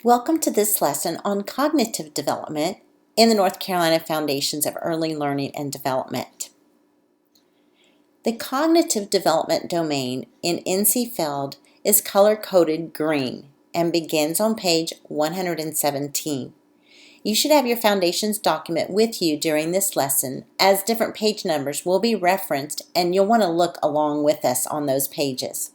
Welcome to this lesson on cognitive development in the North Carolina Foundations of Early Learning and Development. The cognitive development domain in NCFELD is color-coded green and begins on page 117. You should have your Foundations document with you during this lesson, as different page numbers will be referenced and you'll want to look along with us on those pages.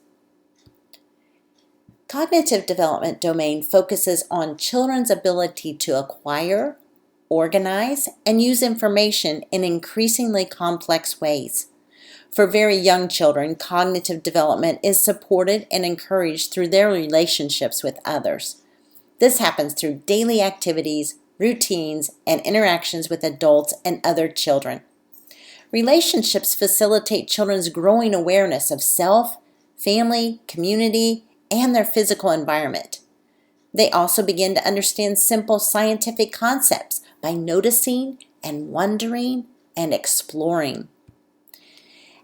Cognitive development domain focuses on children's ability to acquire, organize, and use information in increasingly complex ways. For very young children, cognitive development is supported and encouraged through their relationships with others. This happens through daily activities, routines, and interactions with adults and other children. Relationships facilitate children's growing awareness of self, family, community, and their physical environment. They also begin to understand simple scientific concepts by noticing and wondering and exploring.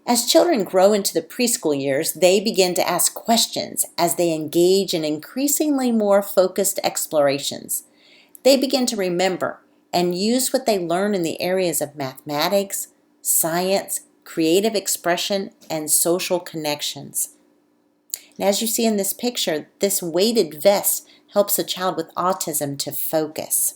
As children grow into the preschool years, they begin to ask questions as they engage in increasingly more focused explorations. They begin to remember and use what they learn in the areas of mathematics, science, creative expression, and social connections. And as you see in this picture, this weighted vest helps a child with autism to focus.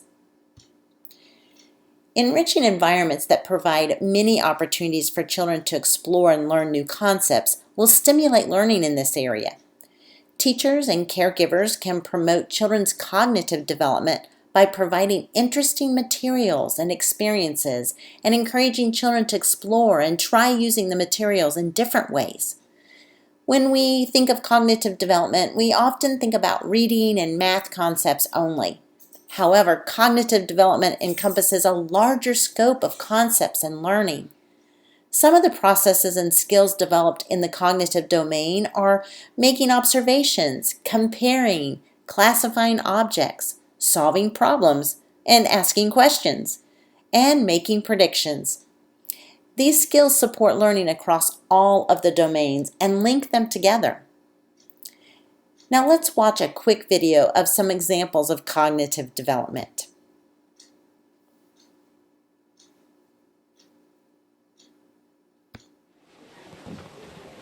Enriching environments that provide many opportunities for children to explore and learn new concepts will stimulate learning in this area. Teachers and caregivers can promote children's cognitive development by providing interesting materials and experiences and encouraging children to explore and try using the materials in different ways. When we think of cognitive development, we often think about reading and math concepts only. However, cognitive development encompasses a larger scope of concepts and learning. Some of the processes and skills developed in the cognitive domain are making observations, comparing, classifying objects, solving problems, and asking questions, and making predictions. These skills support learning across all of the domains and link them together. Now let's watch a quick video of some examples of cognitive development.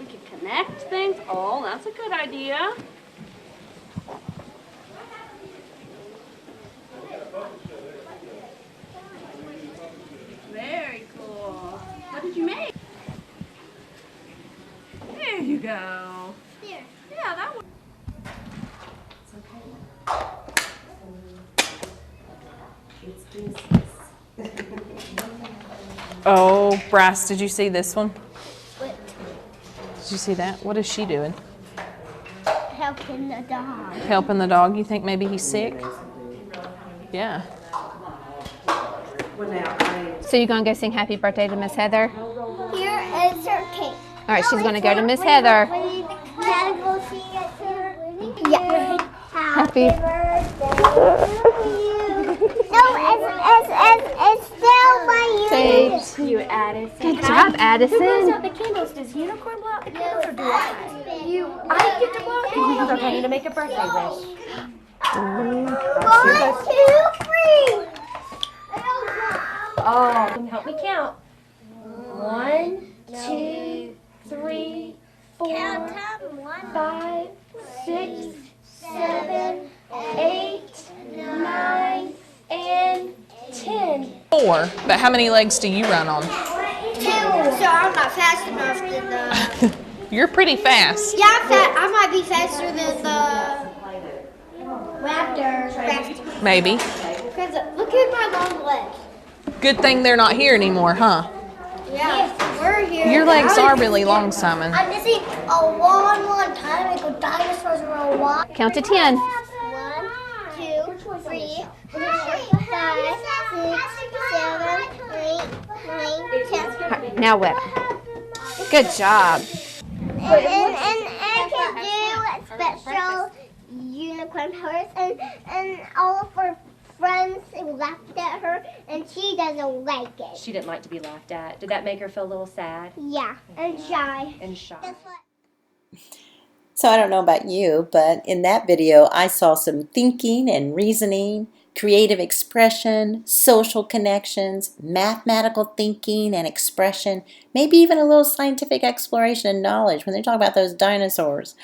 We can connect things. Oh, that's a good idea. Very cool. What did you make? There you go. There. Yeah, that one. Oh, Bryce, did you see this one? What? Did you see that? What is she doing? Helping the dog. Helping the dog? You think maybe he's sick? Yeah. So you're going to go sing happy birthday to Miss Heather? Here is her cake. All right, she's going to go to Miss Heather. Yeah. Happy birthday to you. No, it's still by you. birthday. You, Addison. Good job, Addison. Who blows out the candles? Does Unicorn blow out the candles or do I? I get to blow out the candles. Okay, I need to make a birthday wish. 1, 2, 3. Oh, help me count. 1, 2, 3, 4, Count them. 1, 5, 6, 7, 8, 9, and 10. 4. But how many legs do you run on? 2. So I'm not fast enough to the. You're pretty fast. Yeah, I might be faster than the raptor. Maybe. Because look at my long legs. Good thing they're not here anymore, huh? Yeah, we're here. Your legs are really long, Simon. I'm missing a long time ago. Dinosaurs were a lot. Count to 10. 1, 2, 3, 4, 5, 6, 7, 8, 9, 10. All right, now whip. Good job. And I can do special unicorn powers, and all of her friends laughed at her, and she doesn't like it. She didn't like to be laughed at. Did that make her feel a little sad Yeah, and shy. and shy? So I don't know about you, but in that video, I saw some thinking and reasoning, creative expression, social connections, mathematical thinking and expression, maybe even a little scientific exploration and knowledge when they talk about those dinosaurs.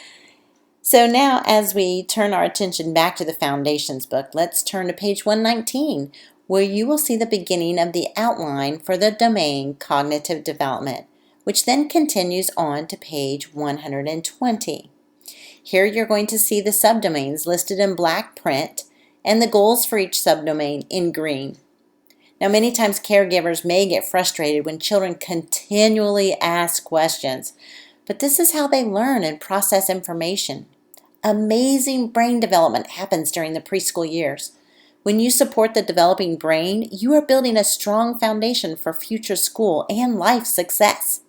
So now as we turn our attention back to the Foundations book, let's turn to page 119, where you will see the beginning of the outline for the domain cognitive development, which then continues on to page 120. Here you're going to see the subdomains listed in black print and the goals for each subdomain in green. Now, many times caregivers may get frustrated when children continually ask questions, but this is how they learn and process information. Amazing brain development happens during the preschool years. When you support the developing brain, you are building a strong foundation for future school and life success.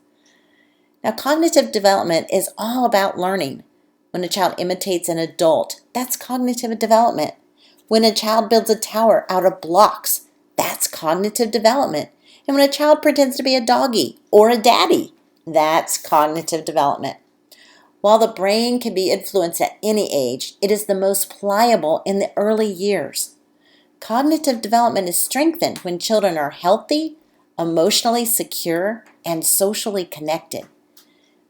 Now, cognitive development is all about learning. When a child imitates an adult, that's cognitive development. When a child builds a tower out of blocks, that's cognitive development. And when a child pretends to be a doggy or a daddy, that's cognitive development. While the brain can be influenced at any age, it is the most pliable in the early years. Cognitive development is strengthened when children are healthy, emotionally secure, and socially connected.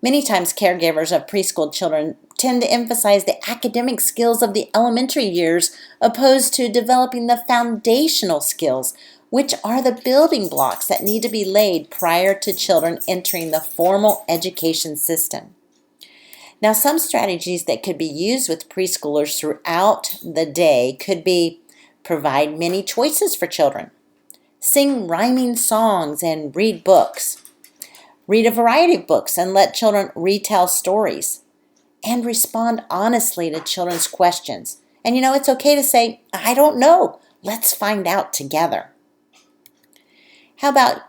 Many times caregivers of preschool children tend to emphasize the academic skills of the elementary years opposed to developing the foundational skills, which are the building blocks that need to be laid prior to children entering the formal education system. Now, some strategies that could be used with preschoolers throughout the day could be provide many choices for children, sing rhyming songs and read books, read a variety of books and let children retell stories, and respond honestly to children's questions. And it's okay to say, I don't know. Let's find out together. How about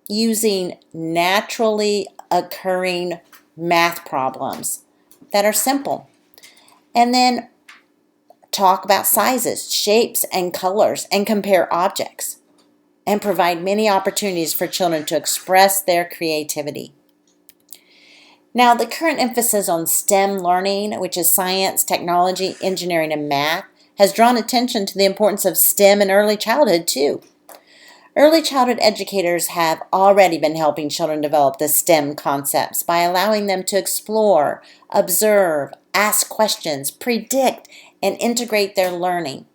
using naturally occurring math problems that are simple? And then talk about sizes, shapes, and colors, and compare objects, and provide many opportunities for children to express their creativity. Now, the current emphasis on STEM learning, which is science, technology, engineering, and math, has drawn attention to the importance of STEM in early childhood, too. Early childhood educators have already been helping children develop the STEM concepts by allowing them to explore, observe, ask questions, predict, and integrate their learning.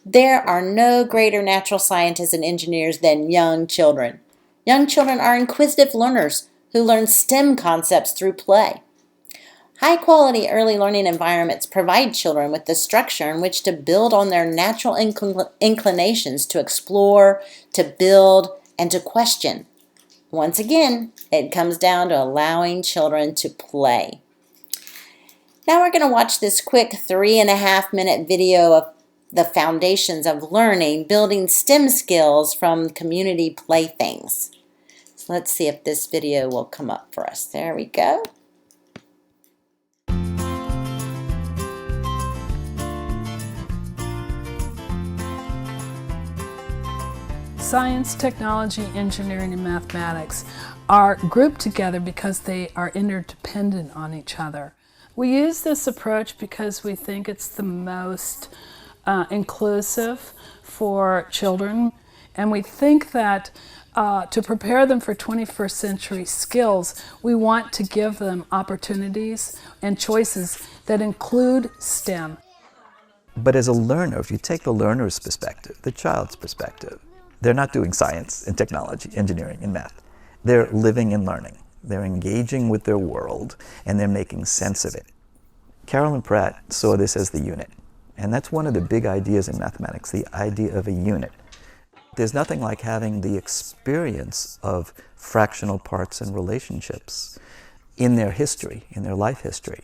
There are no greater natural scientists and engineers than young children. Young children are inquisitive learners who learn STEM concepts through play. High-quality early learning environments provide children with the structure in which to build on their natural inclinations to explore, to build, and to question. Once again, it comes down to allowing children to play. Now we're going to watch this quick 3.5-minute video of the foundations of learning, building STEM skills from community playthings. So let's see if this video will come up for us. There we go. Science, technology, engineering, and mathematics are grouped together because they are interdependent on each other. We use this approach because we think it's the most inclusive for children, and we think that to prepare them for 21st century skills, we want to give them opportunities and choices that include STEM. But as a learner, if you take the learner's perspective, the child's perspective, they're not doing science and technology, engineering and math. They're living and learning. They're engaging with their world and they're making sense of it. Carolyn Pratt saw this as the unit. And that's one of the big ideas in mathematics, the idea of a unit. There's nothing like having the experience of fractional parts and relationships in their history, in their life history,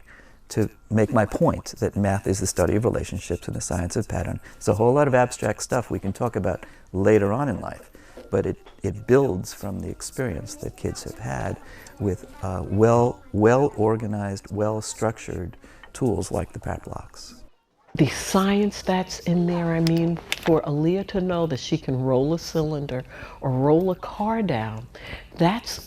to make my point that math is the study of relationships and the science of pattern. It's a whole lot of abstract stuff we can talk about later on in life, but it builds from the experience that kids have had with well-organized, well-structured tools like the Pratt blocks. The science that's in there, I mean, for Aaliyah to know that she can roll a cylinder or roll a car down, that's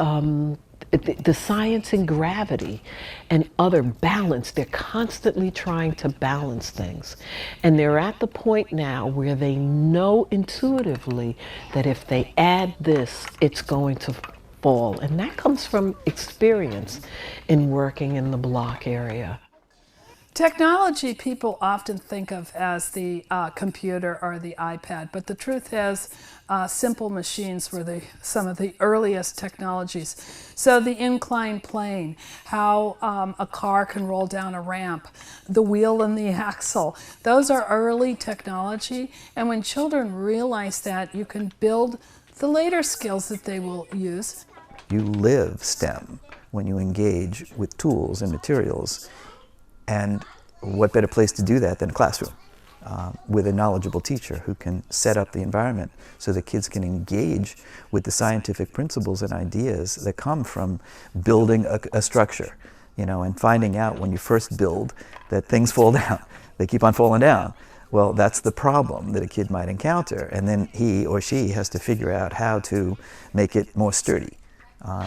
the science and gravity and other balance. They're constantly trying to balance things. And they're at the point now where they know intuitively that if they add this, it's going to fall. And that comes from experience in working in the block area. Technology people often think of as the computer or the iPad, but the truth is simple machines were some of the earliest technologies. So the inclined plane, how a car can roll down a ramp, the wheel and the axle, those are early technology. And when children realize that, you can build the later skills that they will use. You live STEM when you engage with tools and materials. And what better place to do that than a classroom with a knowledgeable teacher who can set up the environment so that kids can engage with the scientific principles and ideas that come from building a structure, and finding out when you first build that things fall down. They keep on falling down. Well, that's the problem that a kid might encounter, and then he or she has to figure out how to make it more sturdy.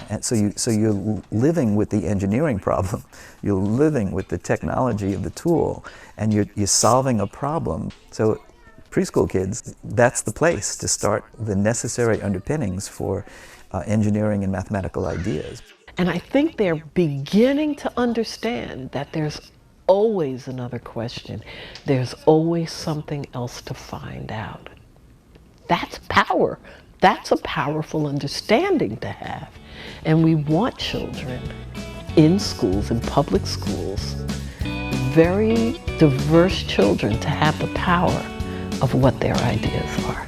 And so you're living with the engineering problem, you're living with the technology of the tool, and you're solving a problem. So preschool kids, that's the place to start the necessary underpinnings for engineering and mathematical ideas. And I think they're beginning to understand that there's always another question. There's always something else to find out. That's power. That's a powerful understanding to have. And we want children in schools, in public schools, very diverse children, to have the power of what their ideas are.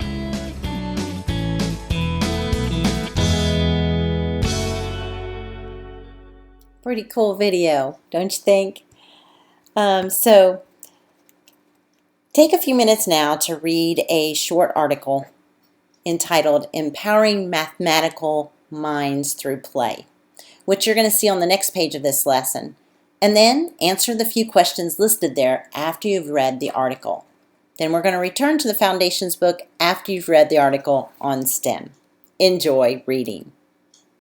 Pretty cool video, don't you think? So take a few minutes now to read a short article entitled Empowering Mathematical Minds Through Play, which you're going to see on the next page of this lesson, and then answer the few questions listed there after you've read the article. Then we're going to return to the Foundations book after you've read the article on STEM. Enjoy reading.